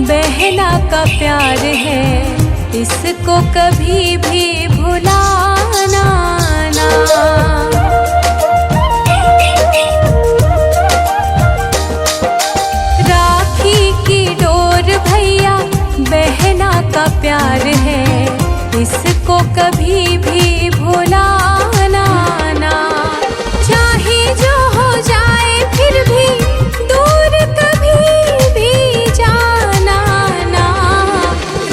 बहना का प्यार है, इसको कभी भी भुलाना ना। राखी की डोर भैया बहना का प्यार है, इसको कभी भी भुलाना ना। चाहे जो हो जाए फिर भी दूर कभी भी जाना ना।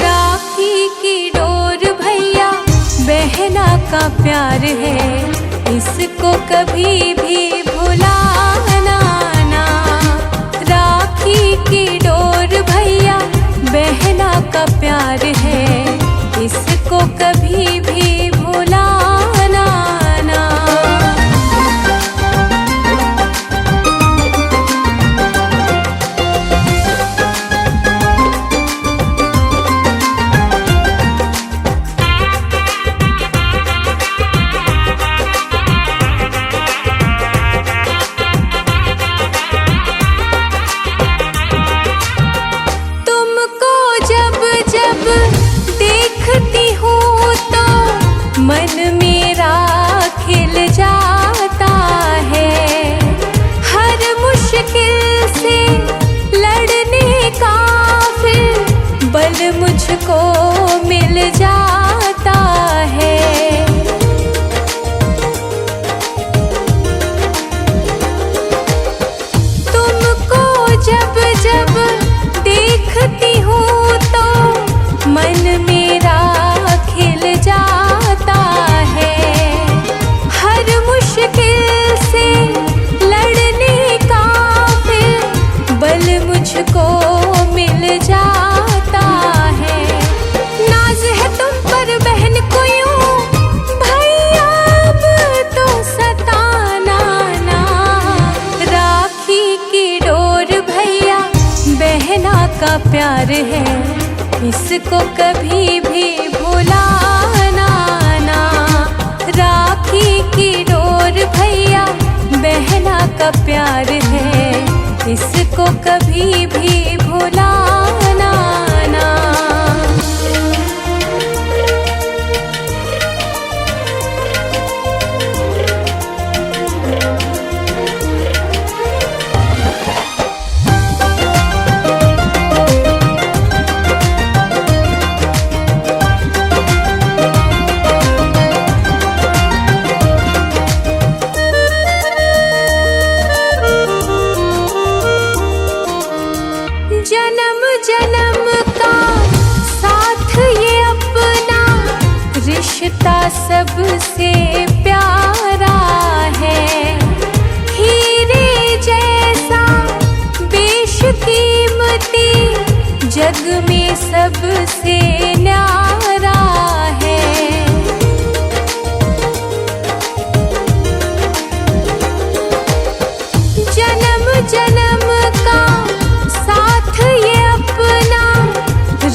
राखी की डोर भैया बहना का प्यार है, इसको कभी भी भुलाना ना। राखी की डोर भैया बहना का प्यार है, इसको कभी भी भुलाना ना। तुमको जब जब देखती हूँ तो मन मेरा खिल जाता है। हर मुश्किल से लड़ने का फिर बल मुझको मिल जाता है। तुमको जब जब देखती हूँ तो मन मेरा खिल जाता है। हर मुश्किल से लड़ने का फिर बल मुझको मिल जाता है। नाज है तुम पर बहन को यूं भैया अब तो सताना ना। राखी की डोर भैया बहना का प्यार है, इसको कभी भी भुलाना ना। राखी की डोर भैया बहना का प्यार है, इसको कभी भी भुलाना ना। जन्म जन्म का साथ ये अपना रिश्ता सबसे प्यारा है। हीरे जैसा बेशकीमती जग में सबसे न्यारा है। जन्म जन्म का साथ ये अपना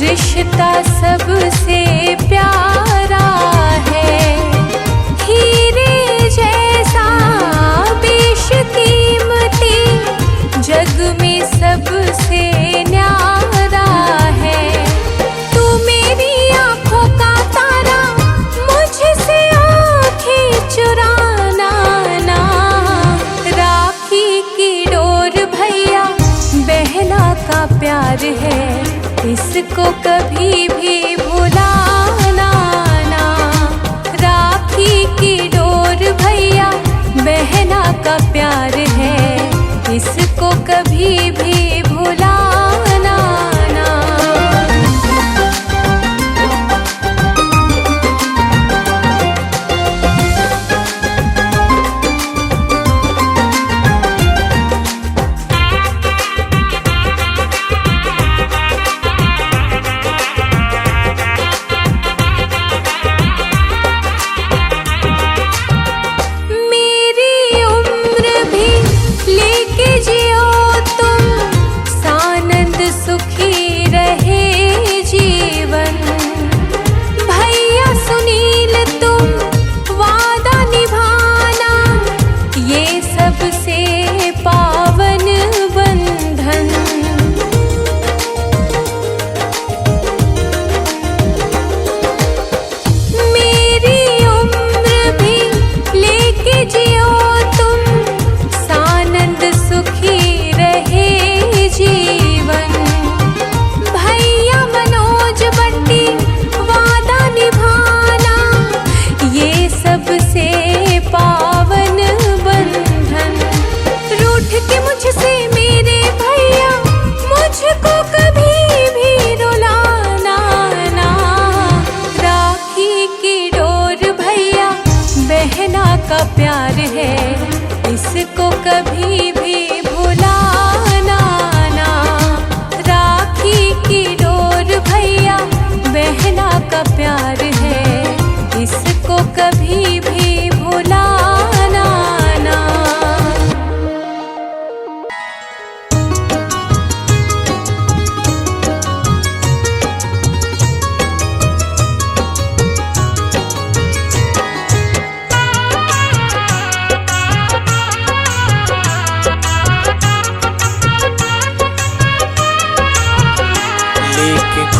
रिश्ता सबसे प्यारा है। हीरे जैसा बेशकीमती जग में सबसे न्यारा है। तू मेरी आँखों का तारा, मुझसे आँखें चुराना ना। राखी की डोर भैया बहना का प्यार है, इसको कभी भी भुलाना ना। राखी की डोर भैया बहना का प्यार है, इसको कभी भी भुलाना ना।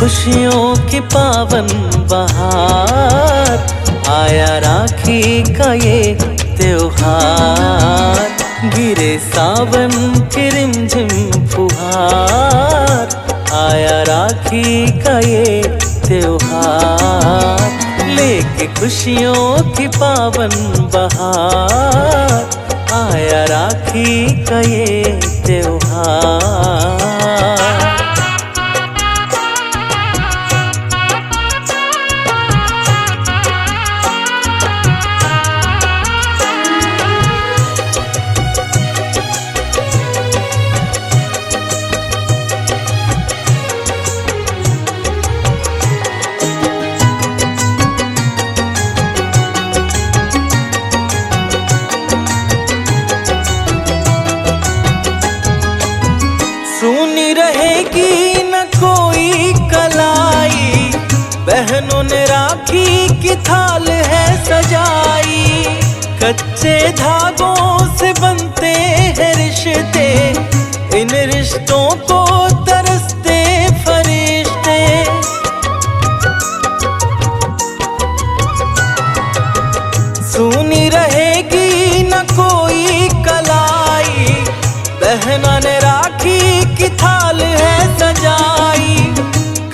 खुशियों की पावन बहार, आया राखी का ये त्योहार। गिरे सावन की रिमझिम फुहार, आया राखी का ये त्योहार। लेके खुशियों की पावन बहार, आया राखी का ये त्योहार। सुनी रहेगी न कोई कलाई, बहनों ने राखी की थाल है सजाई। कच्चे धागों से बनते हैं रिश्ते, इन रिश्तों को तरसते फरिश्ते। सुनी रहेगी न कोई कलाई, बहना ने राखी की थाल है सजाई।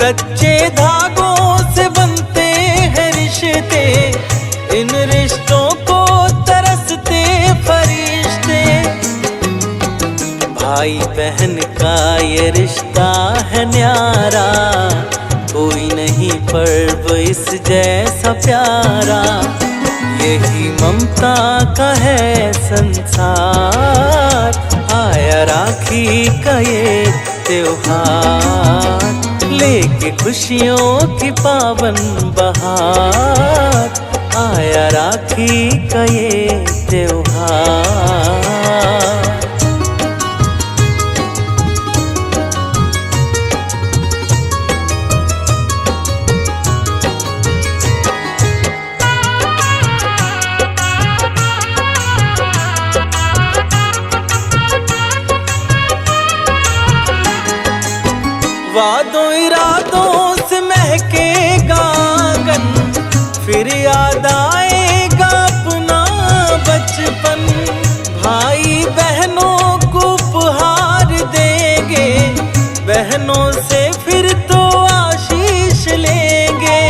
कच्चे धागों से बनते हैं रिश्ते, इन रिश्तों को तरसते फरिश्ते। भाई बहन का ये रिश्ता है न्यारा, कोई नहीं पर्व इस जैसा प्यारा। यही ममता का है संसार, आया राखी का ये त्योहार। लेके खुशियों की पावन बहार, आया राखी का ये त्योहार। वादों इरादों से महकेगा आंगन, फिर याद आएगा अपना बचपन। भाई बहनों को उपहार देंगे, बहनों से फिर तो आशीष लेंगे।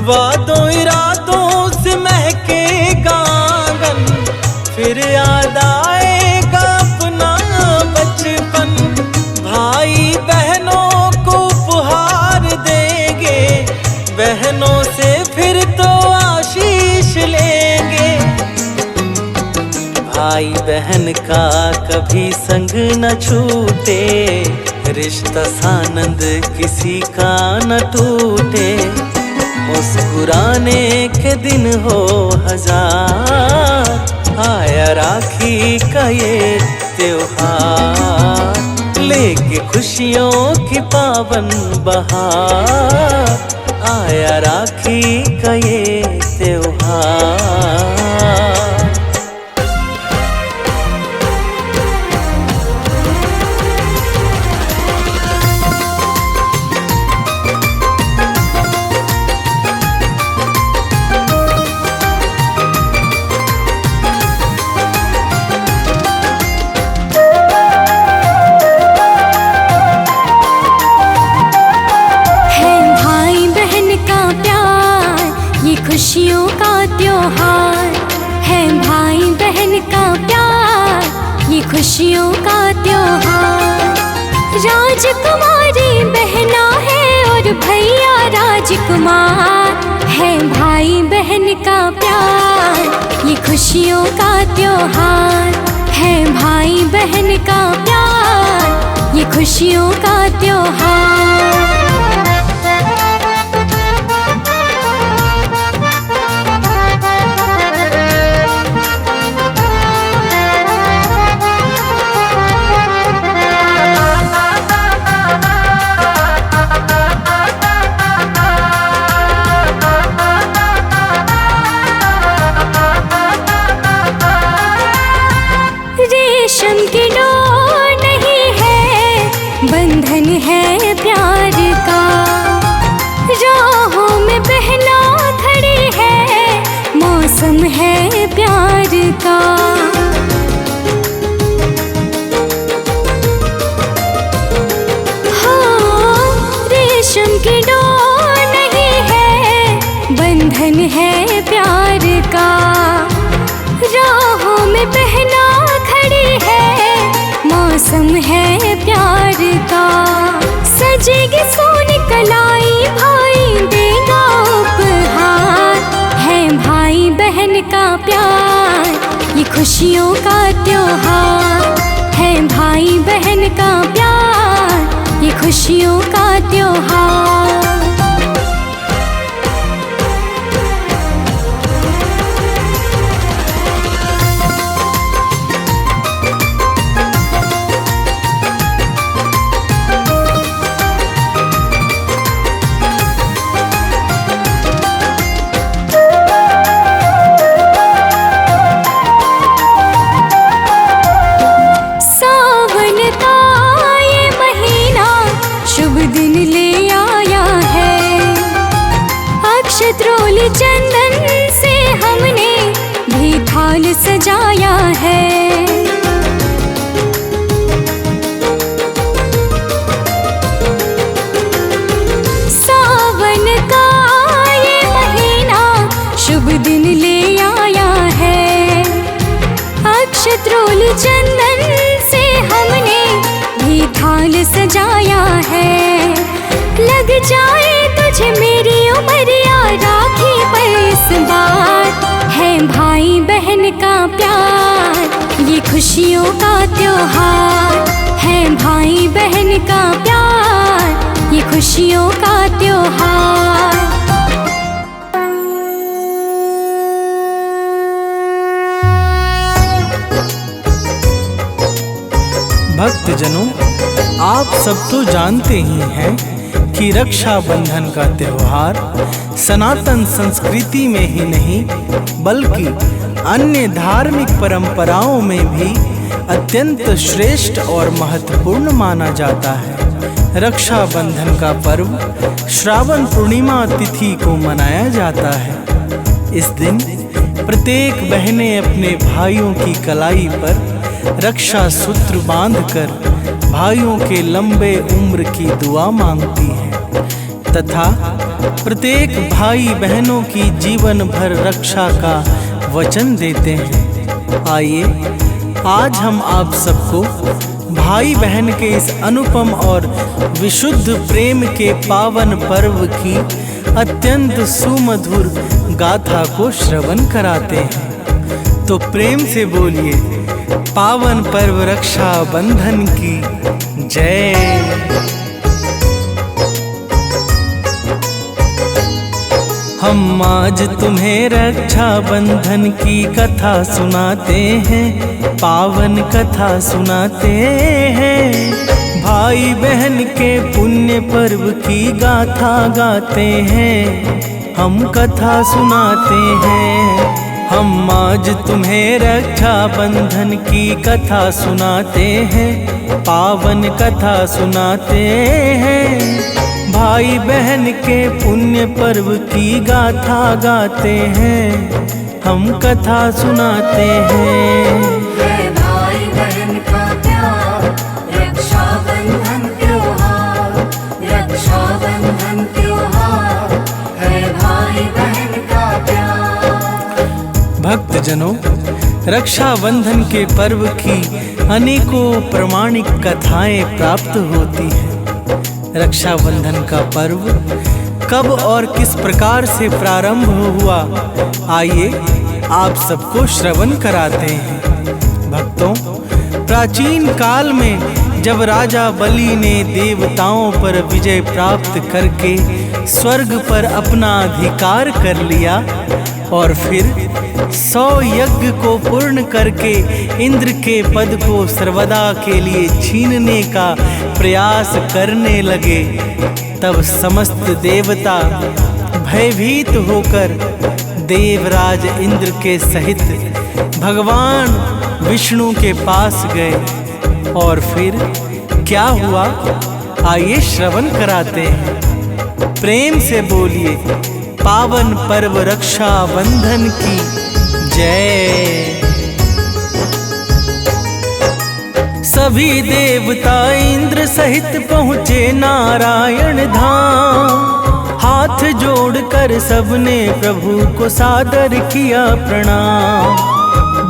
वादों इरादों से महकेगा आंगन, फिर याद आएगा अपना बचपन। भाई बहनों को उपहार देंगे, बहनों से फिर तो आशीष लेंगे। भाई बहन का कभी संग न छूटे, रिश्ता सानंद किसी का न टूटे। मुस्कुराने के दिन हो हजार, आया राखी का ये त्योहार। लेके खुशियों की पावन बहार, आया राखी का ये त्योहार। खुशियों का त्योहार है, भाई बहन का प्यार, ये खुशियों का त्योहार। राजकुमारी बहना है और भैया राजकुमार है, भाई बहन का प्यार, ये खुशियों का त्योहार है। भाई बहन का प्यार, ये खुशियों का त्योहार। रेशम की डोर मौसम है प्यार का। हाँ, रेशम की डोर नहीं है, बंधन है प्यार का। राहों में बहना खड़ी है, मौसम है प्यार का। सजेगी सोनी कलाई, भाई देगा उपहार। है भाई बहन का प्यार, ये खुशियों का त्योहार। है भाई बहन का प्यार, ये खुशियों का त्योहार। अक्षत्रोली चंदन से हमने भी थाल सजाया है। सावन का ये महीना शुभ दिन ले आया है। अक्षत्रोली चंदन से हमने भी थाल सजाया है। लग जाए तुझे मेरी उमरिया राखी पर इस बार। है भाई बहन का प्यार, ये खुशियों का त्योहार। है भाई बहन का प्यार, ये खुशियों का त्योहार। भक्तजनों, आप सब तो जानते ही हैं कि रक्षाबंधन का त्योहार सनातन संस्कृति में ही नहीं बल्कि अन्य धार्मिक परंपराओं में भी अत्यंत श्रेष्ठ और महत्वपूर्ण माना जाता है। रक्षाबंधन का पर्व श्रावण पूर्णिमा तिथि को मनाया जाता है। इस दिन प्रत्येक बहनें अपने भाइयों की कलाई पर रक्षा सूत्र बांधकर भाइयों के लंबे उम्र की दुआ मांगती हैं तथा प्रत्येक भाई बहनों की जीवन भर रक्षा का वचन देते हैं। आइए आज हम आप सबको भाई बहन के इस अनुपम और विशुद्ध प्रेम के पावन पर्व की अत्यंत सुमधुर गाथा को श्रवण कराते हैं। तो प्रेम से बोलिए, पावन पर्व रक्षा बंधन की जय। हम आज तुम्हें रक्षा बंधन की कथा सुनाते हैं, पावन कथा सुनाते हैं। भाई बहन के पुण्य पर्व की गाथा गाते हैं, हम कथा सुनाते हैं। हम आज तुम्हें रक्षा बंधन की कथा सुनाते हैं, पावन कथा सुनाते हैं। भाई बहन के पुण्य पर्व की गाथा गाते हैं, हम कथा सुनाते हैं। है भाई बहन का प्यार, रक्षाबंधन त्योहार। रक्षाबंधन त्योहार है भाई बहन का प्यार। भक्तजनों, रक्षाबंधन के पर्व की अनेकों प्रमाणिक कथाएं प्राप्त होती हैं। रक्षाबंधन का पर्व कब और किस प्रकार से प्रारंभ हुआ, आइए आप सबको श्रवण कराते हैं। भक्तों, प्राचीन काल में जब राजा बलि ने देवताओं पर विजय प्राप्त करके स्वर्ग पर अपना अधिकार कर लिया और फिर 100 यज्ञ को पूर्ण करके इंद्र के पद को सर्वदा के लिए छीनने का प्रयास करने लगे, तब समस्त देवता भयभीत होकर देवराज इंद्र के सहित भगवान विष्णु के पास गए। और फिर क्या हुआ, आइए श्रवण कराते हैं। प्रेम से बोलिए, पावन पर्व रक्षा बंधन की जय। सभी देवता इंद्र सहित पहुँचे नारायण धाम, हाथ जोड़कर सबने प्रभु को सादर किया प्रणाम।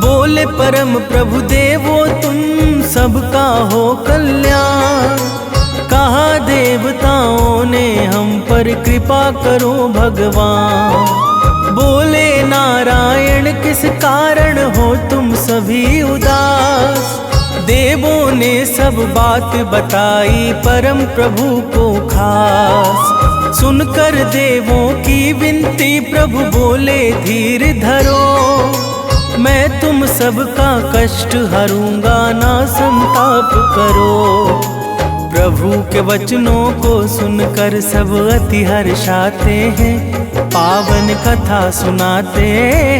बोले परम प्रभु देवो तुम सबका हो कल्याण, कहा देवताओं ने हम पर कृपा करो भगवान। बोले नारायण किस कारण हो तुम सभी उदास, देवों ने सब बात बताई परम प्रभु को खास। सुनकर देवों की विनती प्रभु बोले धीर धरो, मैं तुम सबका कष्ट हरूंगा ना संताप करो। प्रभु के वचनों को सुनकर सब अति हर्षाते हैं, पावन कथा सुनाते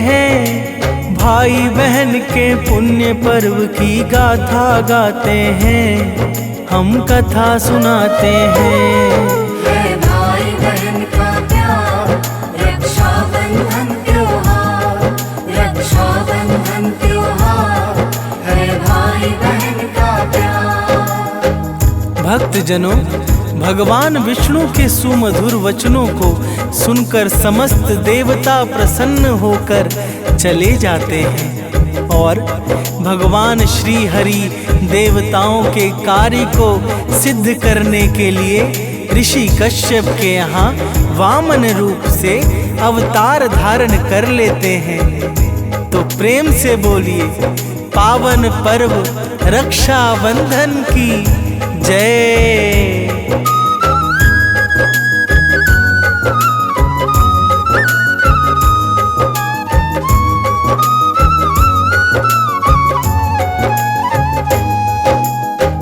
हैं। भाई बहन के पुण्य पर्व की गाथा गाते हैं, हम कथा सुनाते हैं। है भाई बहन का प्यार, रक्षाबंधन त्योहार, रक्षाबंधन त्योहार है भाई बहन का प्यार। भक्तजनों, भगवान विष्णु के सुमधुर वचनों को सुनकर समस्त देवता प्रसन्न होकर चले जाते हैं और भगवान श्री हरि देवताओं के कार्य को सिद्ध करने के लिए ऋषि कश्यप के यहाँ वामन रूप से अवतार धारण कर लेते हैं। तो प्रेम से बोलिए पावन पर्व रक्षाबंधन की जय।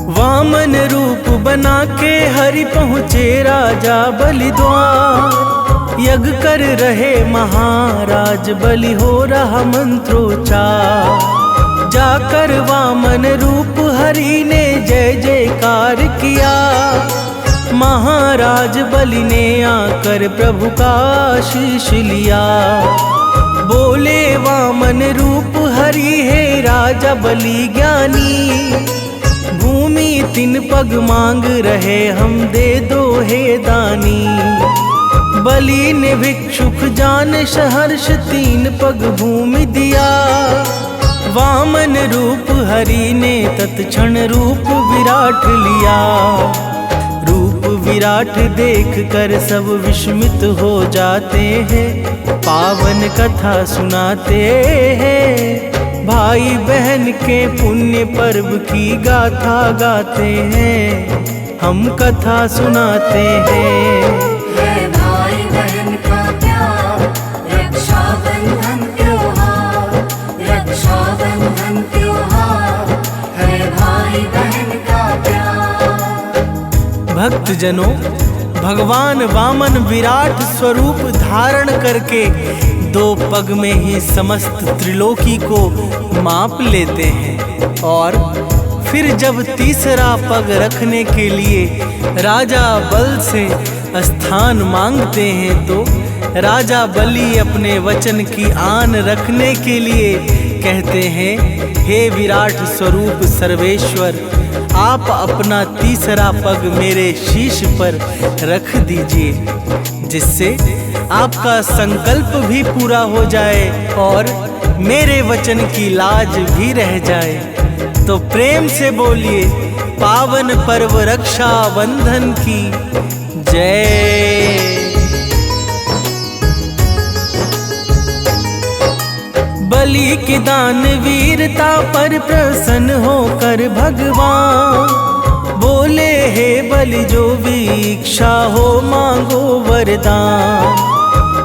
वामन रूप बना के हरि पहुँचे राजा बलि द्वार, यज्ञ कर रहे महाराज बलि हो रहा मंत्रोच्चार। जाकर वामन रूप हरि ने जय जयकार किया, महाराज बलि ने आकर प्रभु का आशीष लिया। बोले वामन रूप हरि है राजा बलि ज्ञानी, भूमि 3 पग मांग रहे हम दे दो हे दानी। बलि ने भिक्षुक जान सहर्ष 3 पग भूमि दिया, वामन रूप हरि ने तत्क्षण रूप विराट लिया। रूप विराट देख कर सब विस्मित हो जाते हैं, पावन कथा सुनाते हैं। भाई बहन के पुण्य पर्व की गाथा गाते हैं, हम कथा सुनाते हैं। है भाई बहन का प्यार, रक्षाबंधन त्योहार, रक्षाबंधन त्योहार है भाई बहन का प्यार। भक्तजनों, भगवान वामन विराट स्वरूप धारण करके 2 पग में ही समस्त त्रिलोकी को माप लेते हैं और फिर जब तीसरा पग रखने के लिए राजा बल से स्थान मांगते हैं तो राजा बलि अपने वचन की आन रखने के लिए कहते हैं, हे विराट स्वरूप सर्वेश्वर, आप अपना तीसरा पग मेरे शीश पर रख दीजिए, जिससे आपका संकल्प भी पूरा हो जाए और मेरे वचन की लाज भी रह जाए। तो प्रेम से बोलिए पावन पर्व रक्षाबंधन की जय। बलि के दान वीरता पर प्रसन्न होकर भगवान बोले, हे बलि जो भी इच्छा हो मांगो वरदान।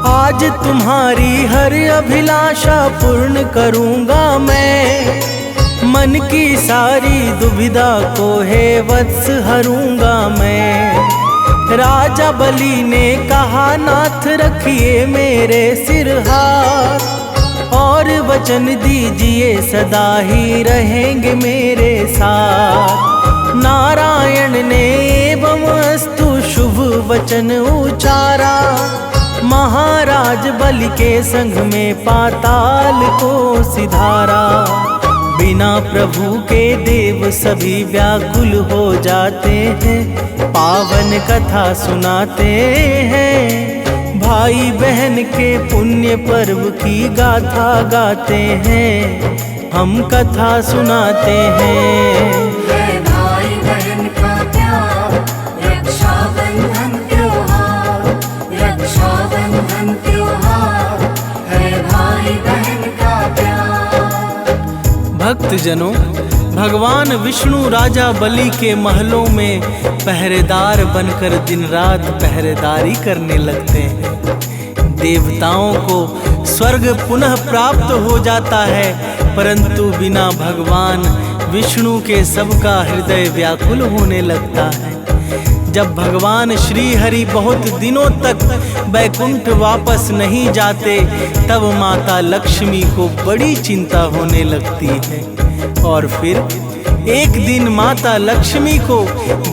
आज तुम्हारी हर अभिलाषा पूर्ण करूंगा मैं, मन की सारी दुविधा को हे वत्स हरूंगा मैं। राजा बलि ने कहा, नाथ रखिए मेरे सिर हाथ और वचन दीजिए सदा ही रहेंगे मेरे साथ। नारायण ने एवं अस्तु शुभ वचन उचारा, महाराज बलि के संग में पाताल को सिधारा। बिना प्रभु के देव सभी व्याकुल हो जाते हैं, पावन कथा सुनाते हैं। भाई बहन के पुण्य पर्व की गाथा गाते हैं, हम कथा सुनाते हैं। है भाई बहन का प्यार, रक्षाबंधन त्योहार, रक्षाबंधन त्योहार, है भाई बहन का प्यार। भक्तजनों, भगवान विष्णु राजा बलि के महलों में पहरेदार बनकर दिन रात पहरेदारी करने लगते हैं। देवताओं को स्वर्ग पुनः प्राप्त हो जाता है, परंतु बिना भगवान विष्णु के सबका हृदय व्याकुल होने लगता है। जब भगवान श्री हरि बहुत दिनों तक वैकुंठ वापस नहीं जाते, तब माता लक्ष्मी को बड़ी चिंता होने लगती है। और फिर एक दिन माता लक्ष्मी को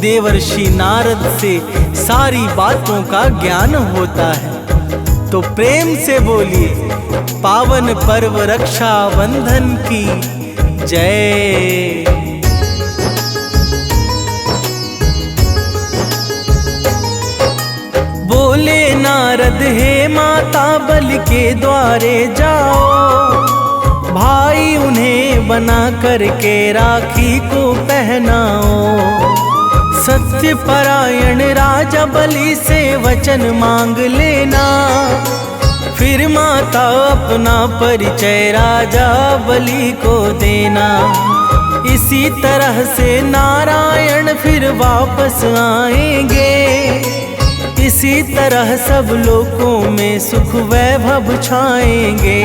देवर्षि नारद से सारी बातों का ज्ञान होता है। तो प्रेम से बोलिए, पावन पर्व रक्षाबंधन की जय। बोले नारद, हे माता बलि के द्वारे जाओ, भाई उन्हें बना करके राखी को पहनाओ। सत्य परायण राजा बलि से वचन मांग लेना, फिर माता अपना परिचय राजा बलि को देना। इसी तरह से नारायण फिर वापस आएंगे, इसी तरह सब लोकों में सुख वैभव छाएंगे।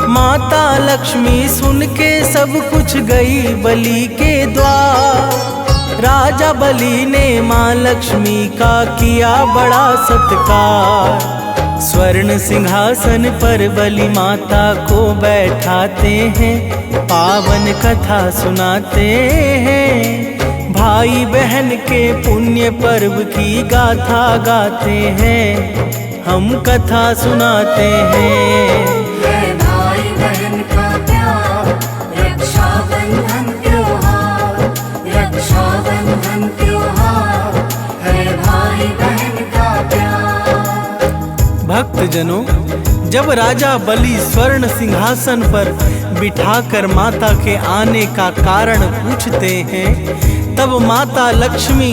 माता लक्ष्मी सुन के सब कुछ गई बलि के द्वार। राजा बलि ने माँ लक्ष्मी का किया बड़ा सत्कार। स्वर्ण सिंहासन पर बलि माता को बैठाते हैं, पावन कथा सुनाते हैं। भाई बहन के पुण्य पर्व की गाथा गाते हैं, हम कथा सुनाते हैं। है भाई बहन का प्यार, रक्षाबंधन त्योहार, रक्षाबंधन त्योहार, है भाई बहन का प्यार। भक्तजनों, जब राजा बलि स्वर्ण सिंहासन पर बिठाकर माता के आने का कारण पूछते हैं, तब माता लक्ष्मी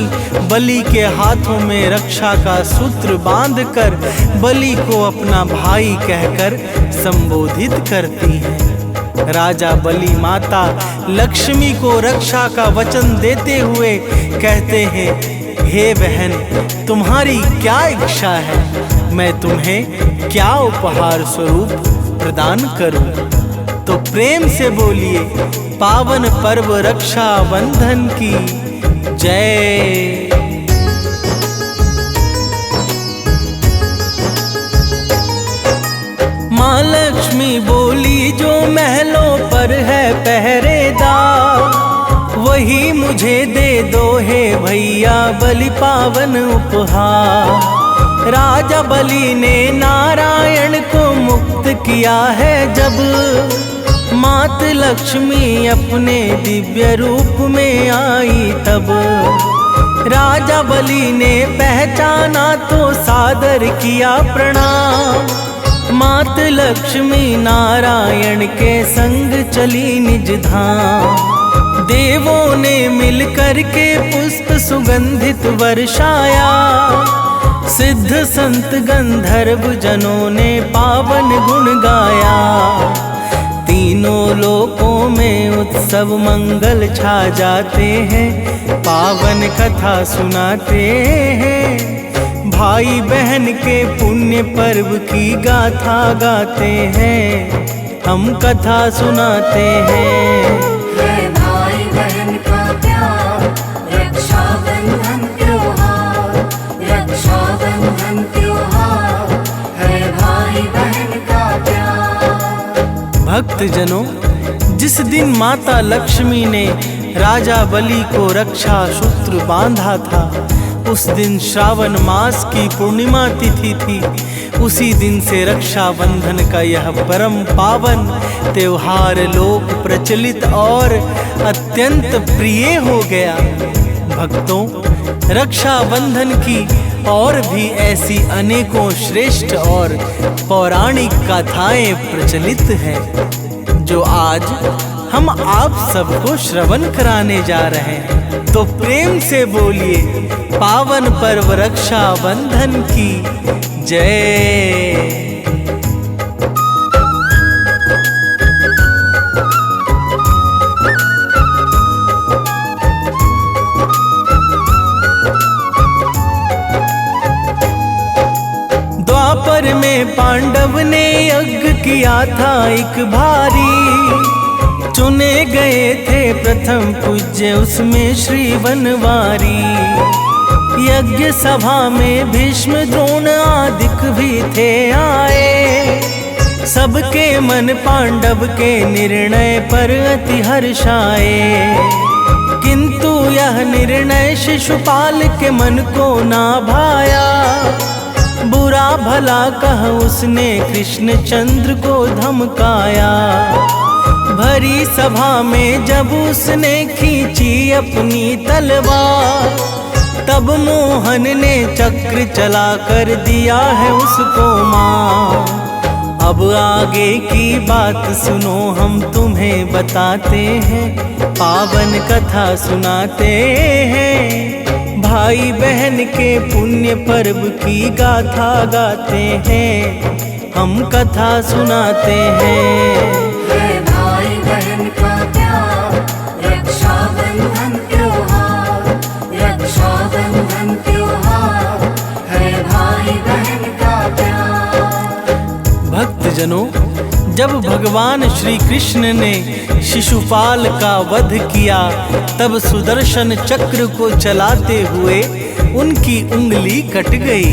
बलि के हाथों में रक्षा का सूत्र बांधकर बलि को अपना भाई कहकर संबोधित करती हैं। राजा बलि माता लक्ष्मी को रक्षा का वचन देते हुए कहते हैं, हे बहन, तुम्हारी क्या इच्छा है? मैं तुम्हें क्या उपहार स्वरूप प्रदान करूं? तो प्रेम से बोलिए, पावन पर्व रक्षाबंधन की जय। माँ लक्ष्मी बोली, जो महलों पर है पहरेदार, वही मुझे दे दो हे भैया बलि पावन उपहार। राजा बलि ने नारायण को मुक्त किया है जब, मात लक्ष्मी अपने दिव्य रूप में आई तब। राजा बलि ने पहचाना तो सादर किया प्रणाम, मात लक्ष्मी नारायण के संग चली निज धाम। देवों ने मिलकर के पुष्प सुगंधित वर्षाया, सिद्ध संत गंधर्व जनों ने पावन गुण गाया। तीनों लोकों में उत्सव मंगल छा जाते हैं, पावन कथा सुनाते हैं। भाई बहन के पुण्य पर्व की गाथा गाते हैं, हम कथा सुनाते हैं। है भाई बहन का प्यार, रक्षाबंधन त्योहार, रक्षाबंधन त्योहार, है भाई बहन का प्यार। भक्तजनों, जिस दिन माता लक्ष्मी ने राजा बलि को रक्षा सूत्र बांधा था, उस दिन श्रावण मास की पूर्णिमा तिथि थी। उसी दिन से रक्षाबंधन का यह परम पावन त्योहार लोक प्रचलित और अत्यंत प्रिय हो गया। भक्तों, रक्षाबंधन की और भी ऐसी अनेकों श्रेष्ठ और पौराणिक गाथाएं प्रचलित हैं, जो आज हम आप सबको श्रवण कराने जा रहे हैं। तो प्रेम से बोलिए पावन पर्व रक्षाबंधन की जय। द्वापर में पांडव ने यज्ञ किया था एक भारी, चुने गए थे प्रथम पूज्य उसमें श्री वनवारी। यज्ञ सभा में भीष्म द्रोण आदिक भी थे आए, सबके मन पांडव के निर्णय पर अति हर्षाए। किंतु यह निर्णय शिशुपाल के मन को ना भाया, बुरा भला कह उसने कृष्ण चंद्र को धमकाया। भरी सभा में जब उसने खींची अपनी तलवार, तब मोहन ने चक्र चला कर दिया है उसको मार। अब आगे की बात सुनो, हम तुम्हें बताते हैं, पावन कथा सुनाते हैं। भाई बहन के पुण्य पर्व की गाथा गाते हैं, हम कथा सुनाते हैं। है भाई बहन का प्यार, रक्षाबंधन त्योहार, रक्षाबंधन त्योहार, है भाई बहन का प्यार। भक्तजनों, जब भगवान श्री कृष्ण ने शिशुपाल का वध किया, तब सुदर्शन चक्र को चलाते हुए उनकी उंगली कट गई।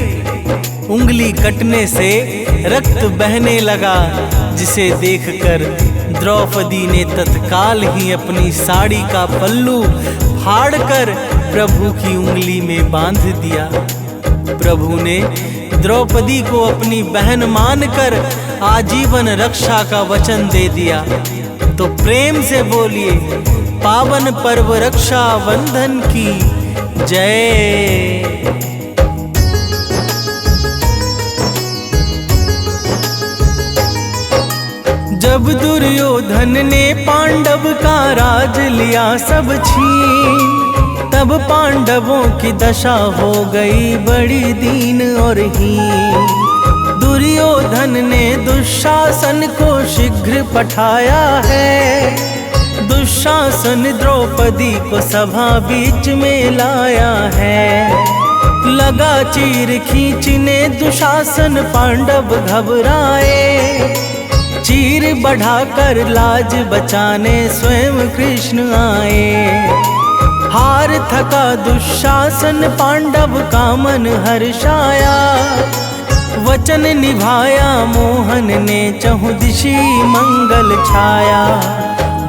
उंगली कटने से रक्त बहने लगा, जिसे देखकर द्रौपदी ने तत्काल ही अपनी साड़ी का पल्लू फाड़कर प्रभु की उंगली में बांध दिया। प्रभु ने द्रौपदी को अपनी बहन मानकर आजीवन रक्षा का वचन दे दिया। तो प्रेम से बोलिए पावन पर्व रक्षाबंधन की जय। जब दुर्योधन ने पांडव का राज लिया सब छीन, तब पांडवों की दशा हो गई बड़ी दीन और हीन। दुर्योधन ने दुशासन को शीघ्र पठाया है, दुशासन द्रौपदी को सभा बीच में लाया है। लगा चीर खींचने दुशासन, पांडव घबराए, चीर बढ़ाकर लाज बचाने स्वयं कृष्ण आए। हार थका दुशासन, पांडव का मन हर्षाया, वचन निभाया मोहन ने, चहुदिशी मंगल छाया।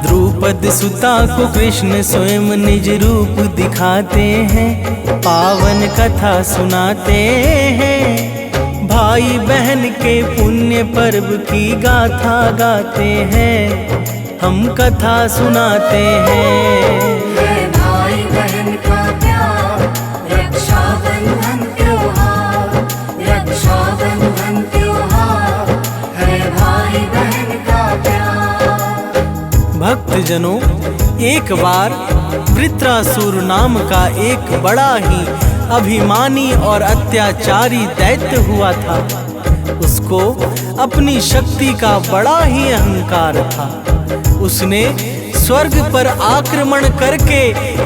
द्रुपद सुता को कृष्ण स्वयं निज रूप दिखाते हैं, पावन कथा सुनाते हैं। भाई बहन के पुण्य पर्व की गाथा गाते हैं, हम कथा सुनाते हैं। है भाई बहन का प्यार, रक्षाबंधन त्योहार, रक्षाबंधन त्योहार, है भाई बहन का प्यार। भक्तजनों, एक बार वृत्रासुर नाम का एक बड़ा ही अभिमानी और अत्याचारी दैत्य हुआ था। उसको अपनी शक्ति का बड़ा ही अहंकार था। उसने स्वर्ग पर आक्रमण करके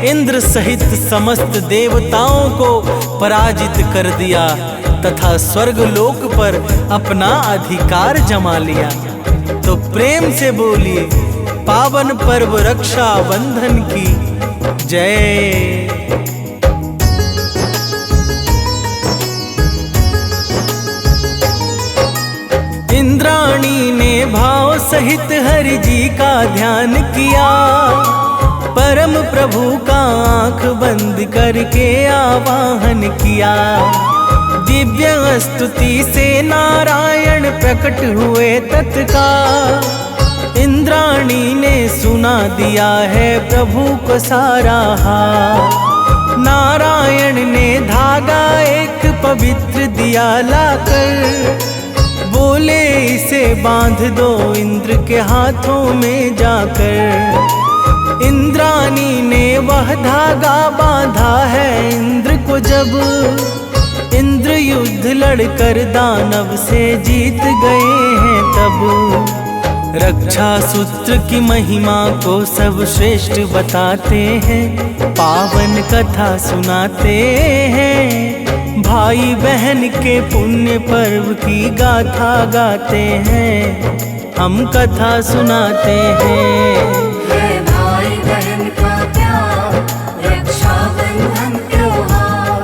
इंद्र सहित समस्त देवताओं को पराजित कर दिया तथा स्वर्ग लोक पर अपना अधिकार जमा लिया। तो प्रेम से बोलिए पावन पर्व रक्षाबंधन की जय। इंद्राणी ने भाव सहित हरि जी का ध्यान किया, परम प्रभु का आंख बंद करके आवाहन किया। दिव्य स्तुति से नारायण प्रकट हुए तत्काल। इंद्राणी ने सुना दिया है प्रभु को सारा हाल। नारायण ने धागा एक पवित्र दिया लाकर, बोले इसे बांध दो इंद्र के हाथों में जाकर। इंद्राणी ने वह धागा बांधा है इंद्र को जब, इंद्र युद्ध लड़कर दानव से जीत गए हैं तब। रक्षा सूत्र की महिमा को सब श्रेष्ठ बताते हैं, पावन कथा सुनाते हैं। भाई बहन के पुण्य पर्व की गाथा गाते हैं, हम कथा सुनाते हैं। है भाई बहन का प्यार, रक्षाबंधन त्योहार,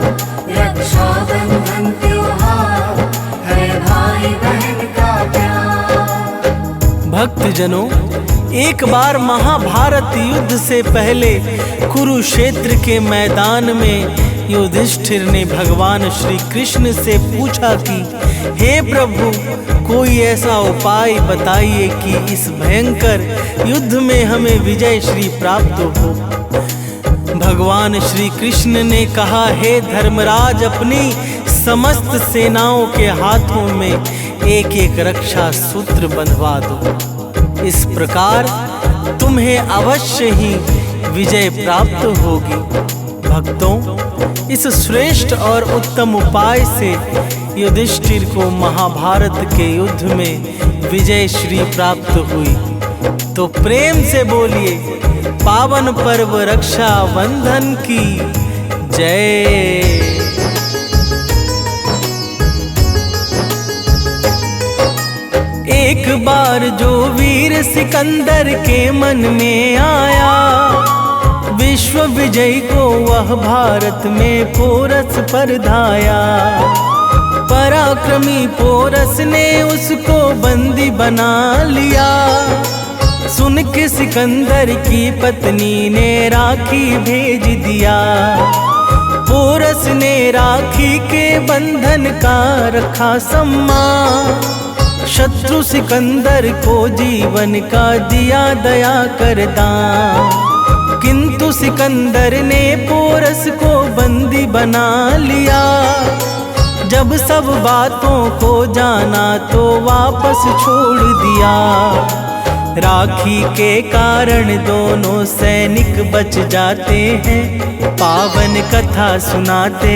रक्षाबंधन त्योहार है भाई बहन का प्यार। भक्तजनों, एक बार महाभारत युद्ध से पहले कुरुक्षेत्र के मैदान में युधिष्ठिर ने भगवान श्री कृष्ण से पूछा कि हे प्रभु, कोई ऐसा उपाय बताइए कि इस भयंकर युद्ध में हमें विजय श्री प्राप्त हो। भगवान श्री कृष्ण ने कहा, हे धर्मराज, अपनी समस्त सेनाओं के हाथों में एक एक रक्षा सूत्र बंधवा दो। इस प्रकार तुम्हें अवश्य ही विजय प्राप्त होगी। भक्तों, इस श्रेष्ठ और उत्तम उपाय से युधिष्ठिर को महाभारत के युद्ध में विजय श्री प्राप्त हुई। तो प्रेम से बोलिए, पावन पर्व रक्षा बंधन की जय। एक बार जो वीर सिकंदर के मन में आया, विश्व विजय को वह भारत में पोरस पर धाया। पराक्रमी पोरस ने उसको बंदी बना लिया। सुन के सिकंदर की पत्नी ने राखी भेज दिया। पोरस ने राखी के बंधन का रखा सम्मान। शत्रु सिकंदर को जीवन का दिया दया कर दान। किंतु सिकंदर ने पोरस को बंदी बना लिया। जब सब बातों को जाना तो वापस छोड़ दिया। राखी के कारण दोनों सैनिक बच जाते हैं, पावन कथा सुनाते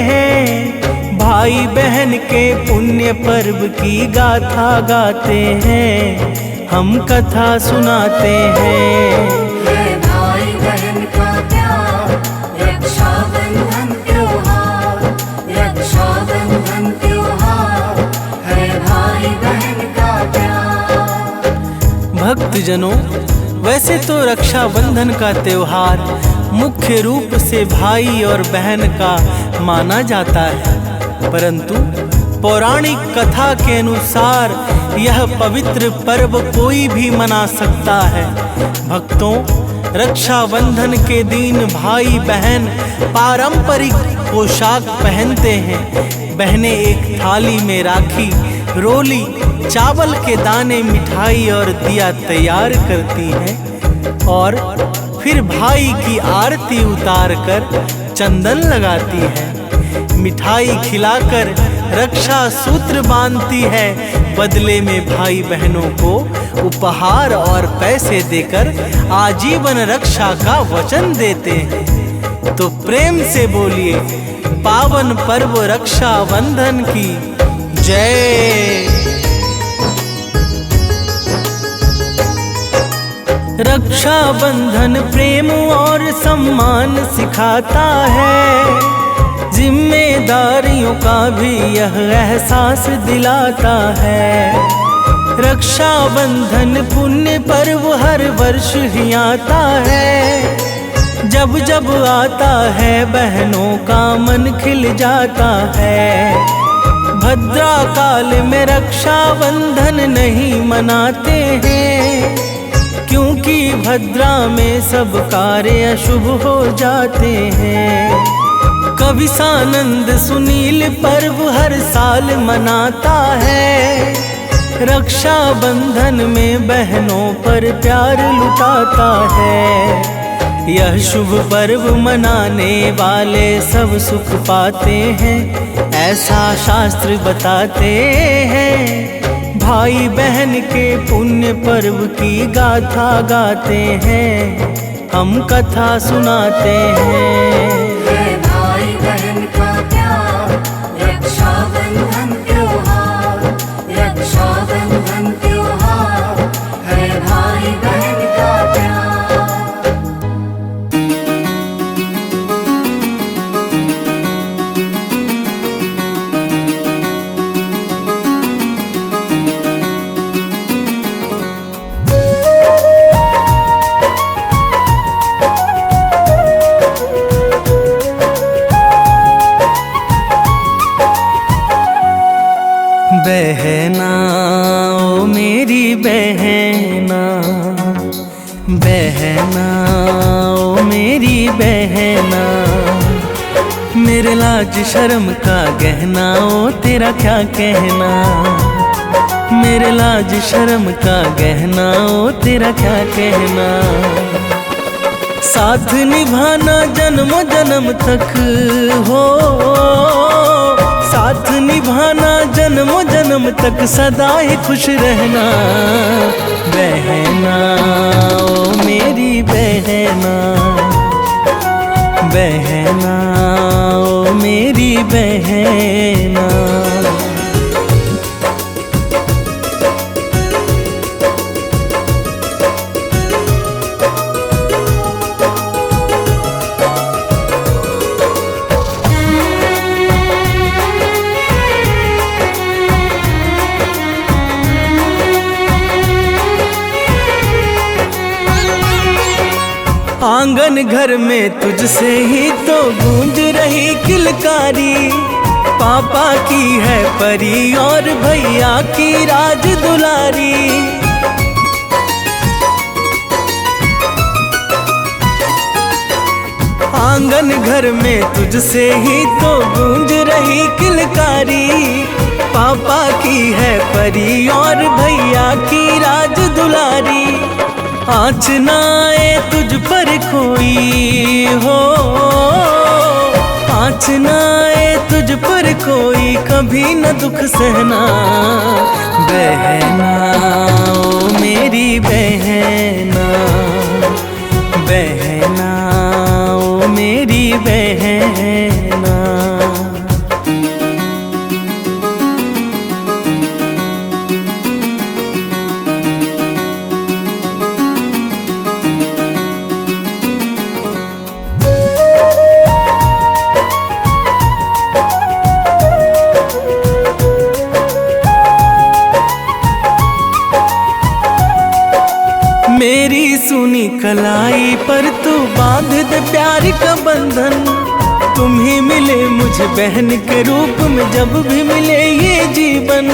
हैं। भाई बहन के पुण्य पर्व की गाथा गाते हैं, हम कथा सुनाते हैं। है भाई बहन का प्यार, रक्षाबंधन त्योहार, रक्षाबंधन त्योहार है भाई बहन का प्यार। भक्तजनों, वैसे तो रक्षाबंधन का त्योहार मुख्य रूप से भाई और बहन का माना जाता है, परंतु पौराणिक कथा के अनुसार यह पवित्र पर्व कोई भी मना सकता है। भक्तों, रक्षाबंधन के दिन भाई बहन पारंपरिक पोशाक पहनते हैं। बहनें एक थाली में राखी, रोली, चावल के दाने, मिठाई और दिया तैयार करती हैं और फिर भाई की आरती उतार कर चंदन लगाती है। मिठाई खिलाकर रक्षा सूत्र बांधती है। बदले में भाई बहनों को उपहार और पैसे देकर आजीवन रक्षा का वचन देते हैं। तो प्रेम से बोलिए, पावन पर्व रक्षाबंधन की जय। रक्षाबंधन प्रेम और सम्मान सिखाता है। जिम्मेदारियों का भी यह एहसास दिलाता है। रक्षाबंधन पुण्य पर्व हर वर्ष ही आता है। जब जब आता है बहनों का मन खिल जाता है। भद्रा काल में रक्षाबंधन नहीं मनाते हैं, क्योंकि भद्रा में सब कार्य अशुभ हो जाते हैं। कवि सानंद सुनील पर्व हर साल मनाता है। रक्षा बंधन में बहनों पर प्यार लुटाता है। यह शुभ पर्व मनाने वाले सब सुख पाते हैं, ऐसा शास्त्र बताते हैं। भाई बहन के पुण्य पर्व की गाथा गाते हैं, हम कथा सुनाते हैं। है भाई बहन का प्यार, रक्षाबंधन त्योहार, रक्षाबंधन त्योहार है भाई बहन का प्यार। बहना ओ मेरी बहना, बहना ओ मेरी बहना, मेरे लाज शर्म का गहना ओ तेरा क्या कहना। मेरे लाज शर्म का गहना ओ तेरा क्या कहना। साथ निभाना जन्म जन्म तक हो, साथ निभाना जन्म जन्म तक, सदा ही खुश रहना। बहना ओ मेरी बहना, बहना ओ मेरी बहना। आंगन घर में तुझसे ही तो गूंज रही किलकारी। पापा की है परी और भैया की राज दुलारी। आंगन घर में तुझसे ही तो गूंज रही किलकारी। पापा की है परी और भैया की राज दुलारी। आँच ना आए तुझ पर कोई हो, आँच ना आए तुझ पर कोई, कभी न दुख सहना। बहना ओ मेरी बहना, बहना ओ मेरी बहना। मेरी सुनी कलाई पर तू बांध दे प्यार का बंधन। तुम ही मिले मुझे बहन के रूप में, जब भी मिले ये जीवन।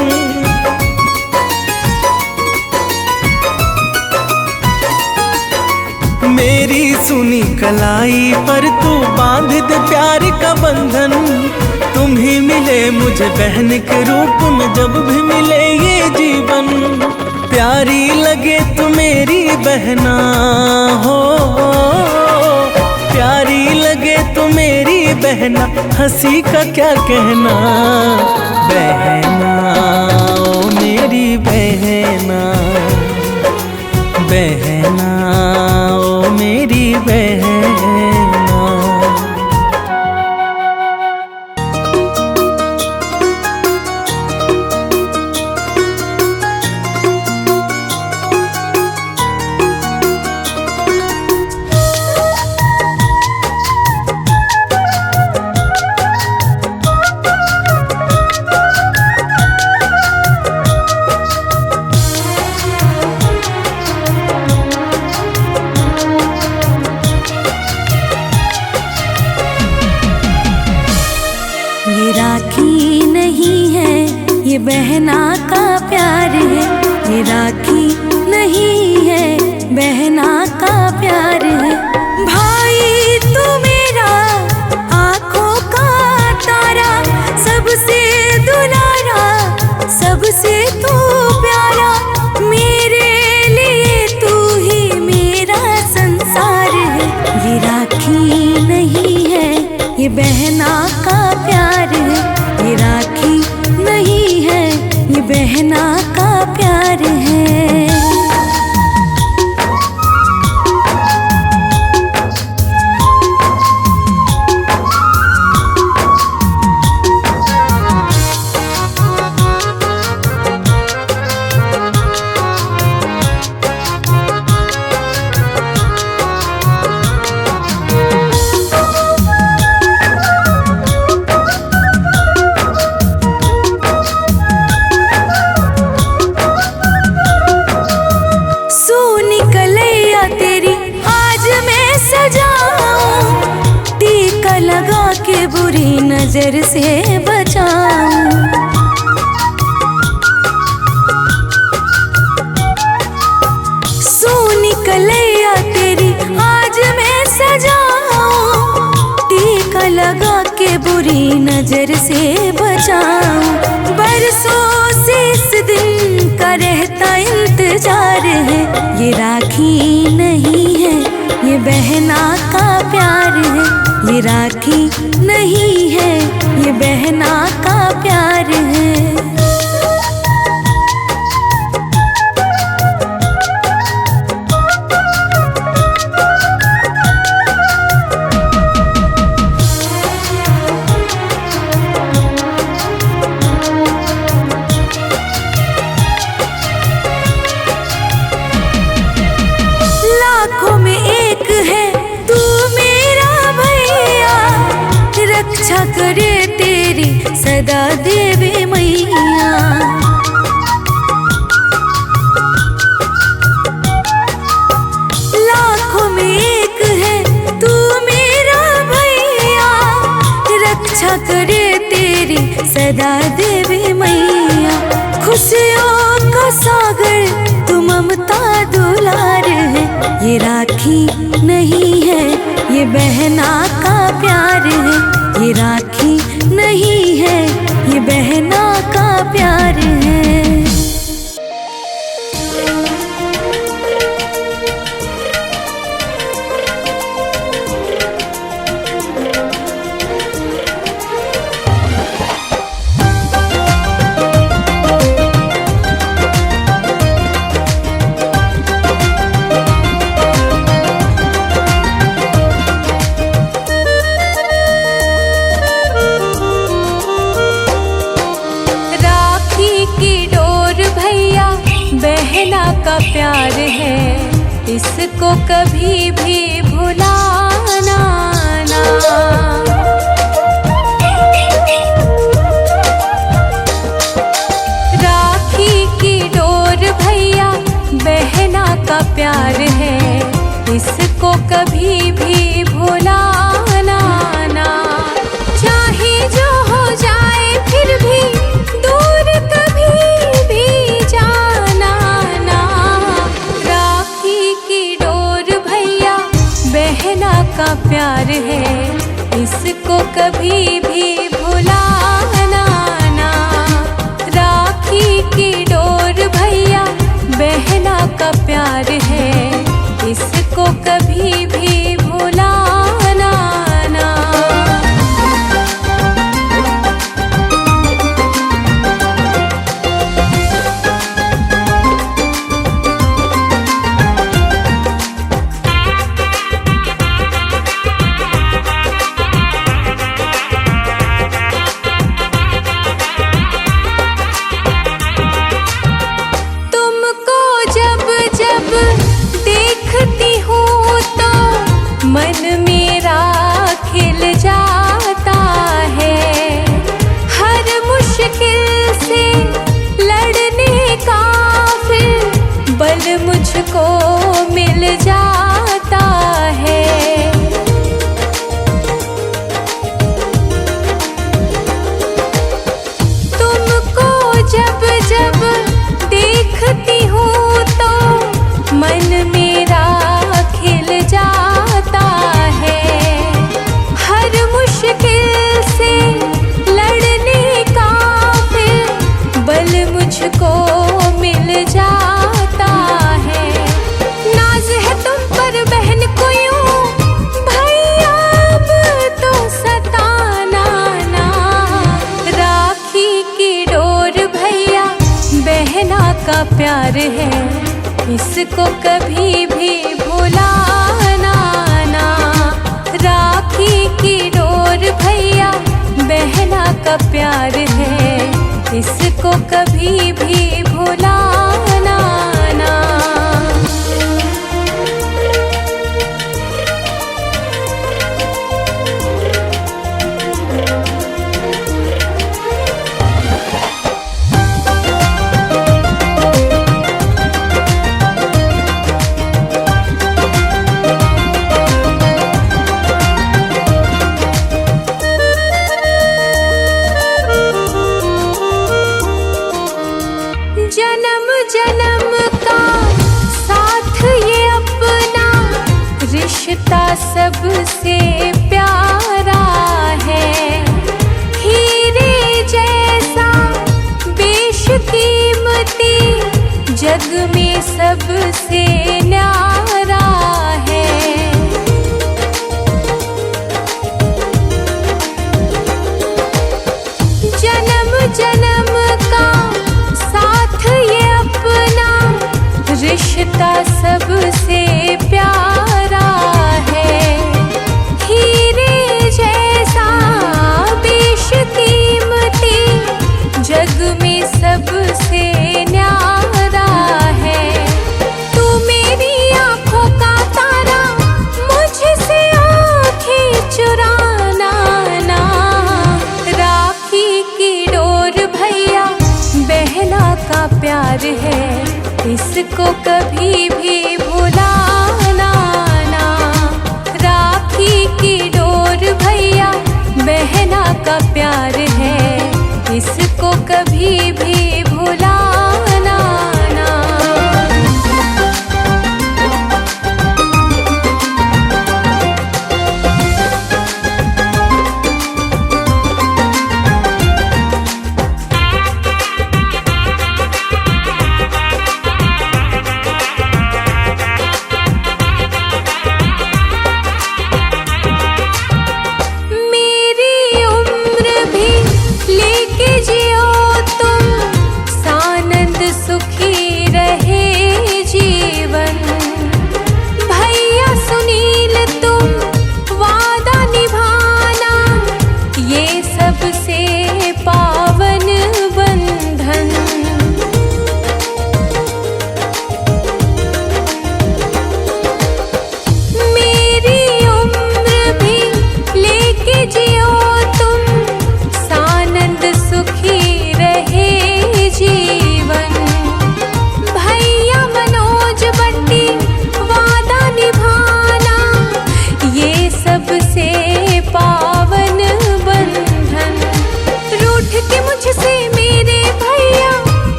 मेरी सुनी कलाई पर तू बांध दे प्यार का बंधन। तुम ही मिले मुझे बहन के रूप में, जब भी मिले ये जीवन। प्यारी लगे तू मेरी बहना हो, प्यारी लगे तू मेरी बहना, हंसी का क्या कहना। बहना ओ मेरी बहना, बहना ओ मेरी बहना। ये राखी नहीं है, ये बहना का प्यार है। ये राखी नहीं है, बहना बहना का प्यार है, ये राखी नहीं है, ये बहना का प्यार है। बुरी नजर से बचाऊं, सोनी कलैया तेरी आज मैं सजाऊं, टीका लगा के बुरी नजर से बचाऊं। बरसों से इस दिन का रहता इंतजार है, ये राखी नहीं है, ये बहना का प्यार है, ये राखी नहीं है, ये बहना का प्यार है। लाखों में एक है तू मेरा भैया, रक्षा करे तेरी सदा देवी मैया। लाखों में एक है तू मेरा भैया, रक्षा करे तेरी सदा देवी मैया। खुशियों का सागर तू ममता दुलार है, ये राखी नहीं है, ये बहना का प्यार है, ये राखी नहीं है, ये बहना का प्यार है। बहना का प्यार है, इसको कभी भी भुलाना ना। राखी की डोर भैया बहना का प्यार है, इसको कभी भी भुलाना ना। चाहे जो हो जाए फिर भी दूर कभी भी जाना ना। राखी की डोर भैया बहना का प्यार है, इसको कभी भी भुलाना ना। राखी की डोर भैया बहना का प्यार है, इसको कभी भी भुलाना ना। तुमको जब जब देखती हूँ तो मन मेरा खिल जाता है। हर मुश्किल से लड़ने का फिर बल मुझको मिल जाता है। तुमको जब जब देखती हूँ तो मन मेरा खिल जाता है। हर मुश्किल है, इसको कभी भी भुलाना ना। राखी की डोर भैया बहना का प्यार है, इसको कभी भी भुलाना ना। जन्म जन्म का साथ ये अपना रिश्ता सबसे प्यारा है। हीरे जैसा बेशकीमती जग में सबसे न्यारा है। जन्म जन्म का साथ ये अपना रिश्ता सबसे प्यारा है। हीरे जैसा बेशकीमती जग में सबसे न्यारा है। तू मेरी आँखों का तारा, मुझसे आँखें चुराना ना। राखी की डोर भैया बहना का प्यार है, इसको कभी भी भुलाना ना। राखी की डोर भैया बहना का प्यार है, इसको कभी भी भुलाना ना।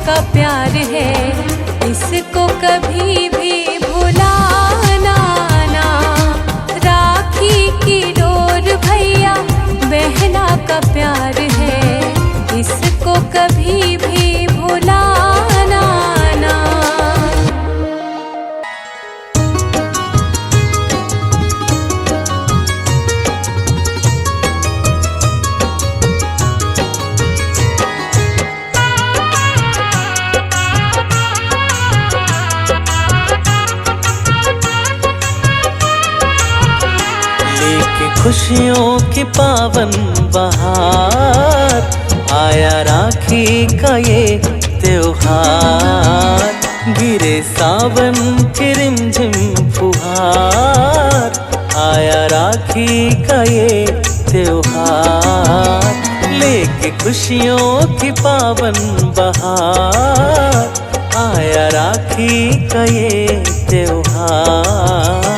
का प्यार है, इसको कभी भी भुलाना ना। राखी की डोर भैया बहना का प्यार है, इसको कभी भी भुलाना ना। खुशियों की पावन बहार, आया राखी का ये त्योहार। गिरे सावन की रिमझिम फुहार, आया राखी का ये त्योहार। लेके खुशियों की पावन बहार, आया राखी का ये त्योहार।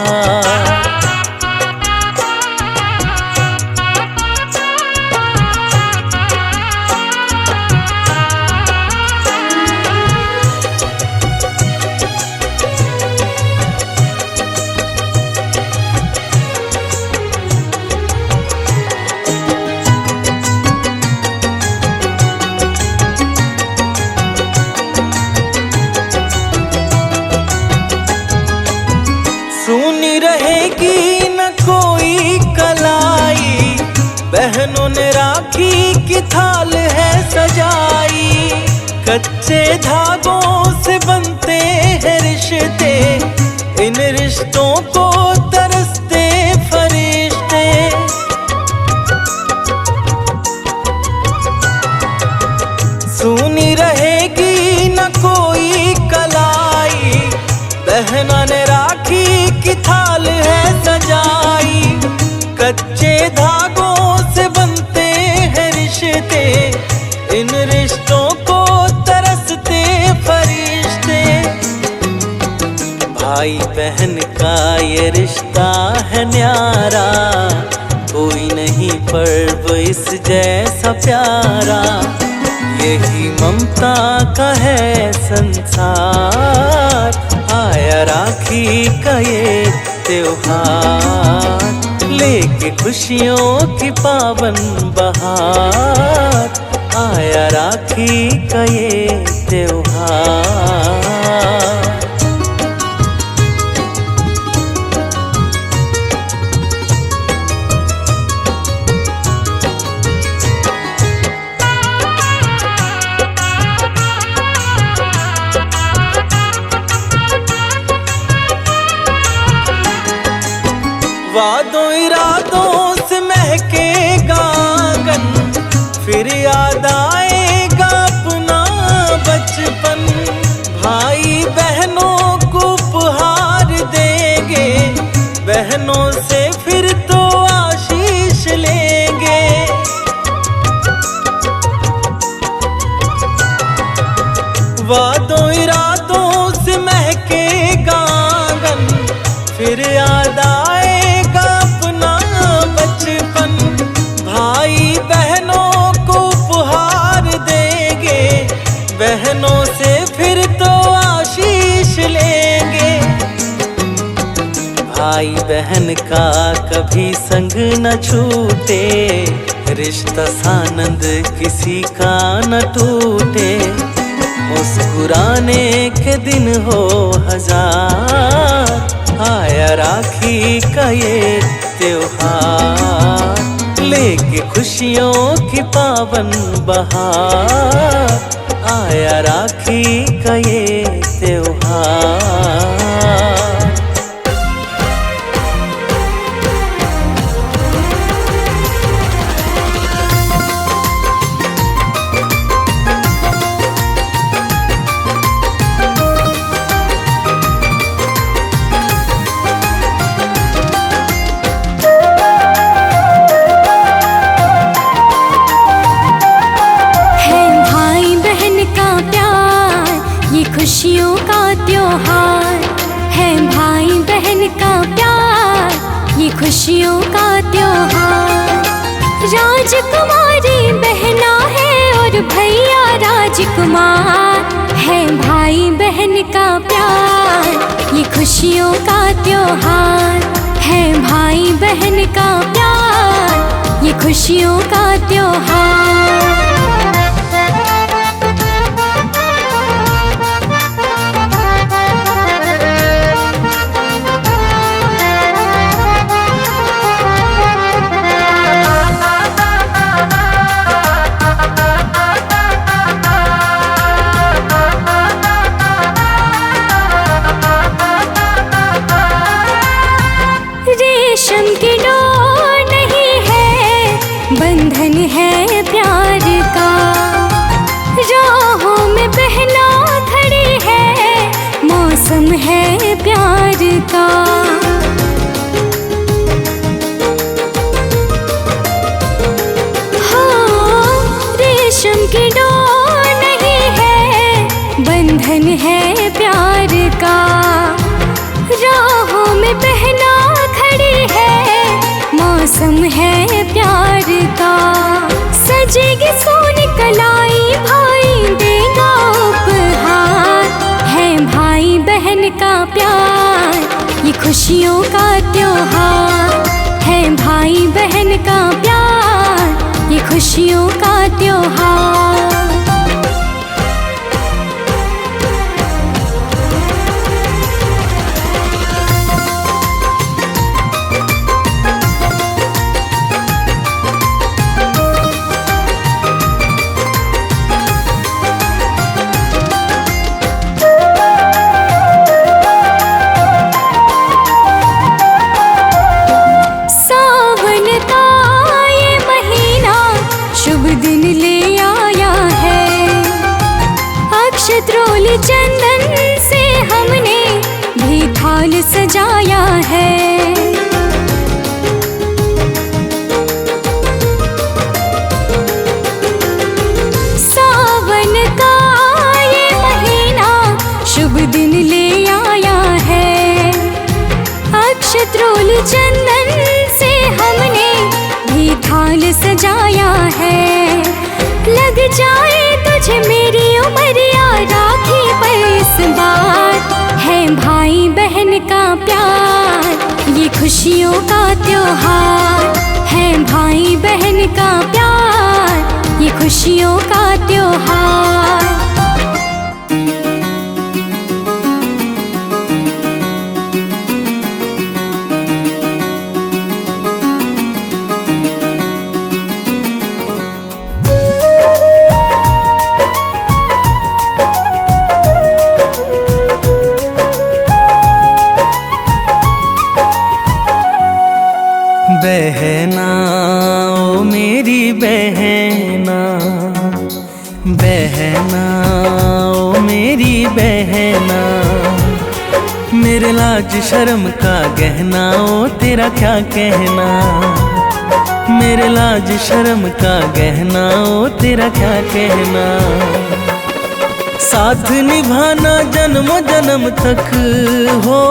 बहनों ने राखी की थाल है सजाई, कच्चे धागों से बनते हैं रिश्ते, इन रिश्तों को तरसते फरिश्ते। सुनी रहेगी न कोई कलाई, बहना ने राखी की थाल है सजाई, कच्चे धागों से बनते हैं रिश्ते, इन रिश्तों को तरसते फरिश्ते। भाई बहन का ये रिश्ता है न्यारा, कोई नहीं पर्व इस जैसा प्यारा, यही ममता का है संसार। आया राखी का ये त्योहार, लेके खुशियों की पावन बहार, आया राखी का ये त्योहार। वादों इरादों से महकेगा आंगन, फिर याद आएगा अपना बचपन। भाई बहनों को उपहार देंगे, बहनों से फिर तो आशीष लेंगे। वादों इरादों से महकेगा आंगन, फिर याद आएगा अपना बचपन। भाई बहनों को उपहार देंगे, बहनों से फिर तो आशीष लेंगे। भाई बहन का कभी संग न छूटे, रिश्ता सानंद किसी का न टूटे। मुस्कुराने के दिन हो हजार, आया राखी का ये त्योहार, लेके खुशियों की पावन बहार, आया राखी का ये त्योहार। खुशियों का त्योहार है भाई बहन का प्यार, ये खुशियों का त्योहार। राजकुमारी बहना है और भैया राजकुमार, है भाई बहन का प्यार, ये खुशियों का त्योहार है भाई बहन का प्यार, ये खुशियों का त्योहार। रेशम की डोर नहीं है, बंधन है प्यार का, राहों में बहना खड़ी है, मौसम है प्यार का। हाँ, रेशम की डोर नहीं है, बंधन है प्यार का, राहों में बहना खड़ी है, मौसम है प्यार का। सजेगी सोनी कलाई भाई देगा उपहार, है भाई बहन का प्यार, ये खुशियों का त्योहार है भाई बहन का प्यार, ये खुशियों का त्योहार। त्रोल चंदन से हमने भी थाल सजाया है। सावन का ये महीना शुभ दिन ले आया है। अक्षत्रोल चंदन से हमने भी थाल सजाया है। लग जाए तुझे मेरी उमरिया राखी पर इस बार, है भाई बहन का प्यार ये खुशियों का त्योहार। है भाई बहन का प्यार ये खुशियों का त्योहार। बहना ओ मेरी बहना, बहना ओ मेरी बहना, मेरे लाज शर्म का गहना ओ तेरा क्या कहना। मेरे लाज शर्म का गहना ओ तेरा क्या कहना। साथ निभाना जन्म जन्म तक हो,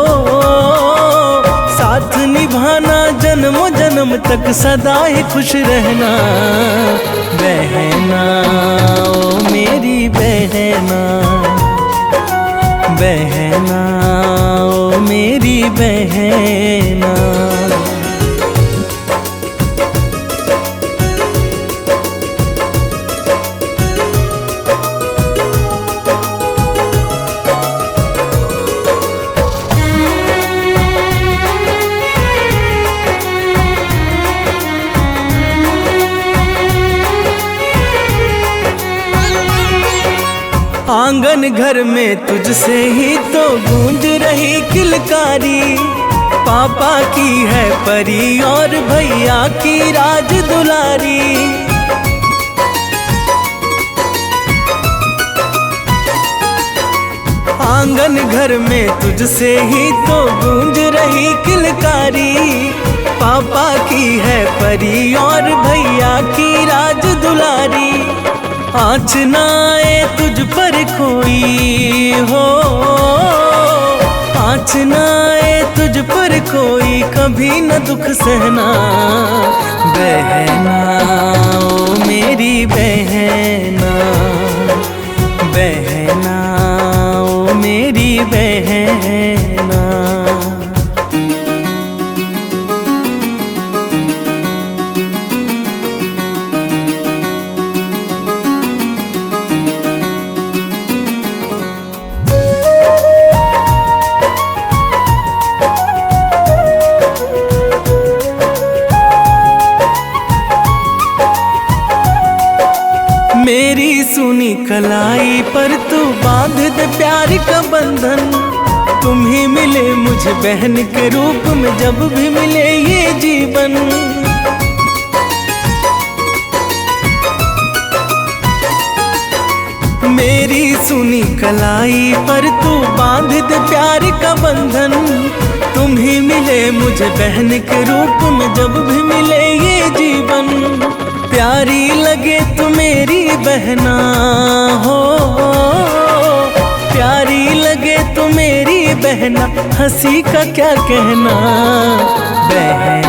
साथ निभाना जन्म जन्म तक सदा ही खुश रहना। बहना ओ मेरी बहना, बहना ओ मेरी बहना। आंगन घर में तुझसे ही तो गूंज रही किलकारी। पापा की है परी और भैया की राज दुलारी। आंगन घर में तुझसे ही तो गूंज रही किलकारी। पापा की है परी और भैया की राज दुलारी। आँच ना आए तुझ पर कोई हो, आँच ना आए तुझ पर कोई कभी न दुख सहना। बहना ओ मेरी बहना, बहना ओ मेरी बहना। मेरी सुनी कलाई पर तू बांध दे प्यार का बंधन। तुम ही मिले मुझे बहन के रूप में जब भी मिले ये जीवन। मेरी सुनी कलाई पर तू बांध दे प्यार का बंधन। तुम ही मिले मुझे बहन के रूप में जब भी मिले ये जीवन। प्यारी लगे तू मेरी बहना हो, प्यारी लगे तू मेरी बहना। हंसी का क्या कहना। बहना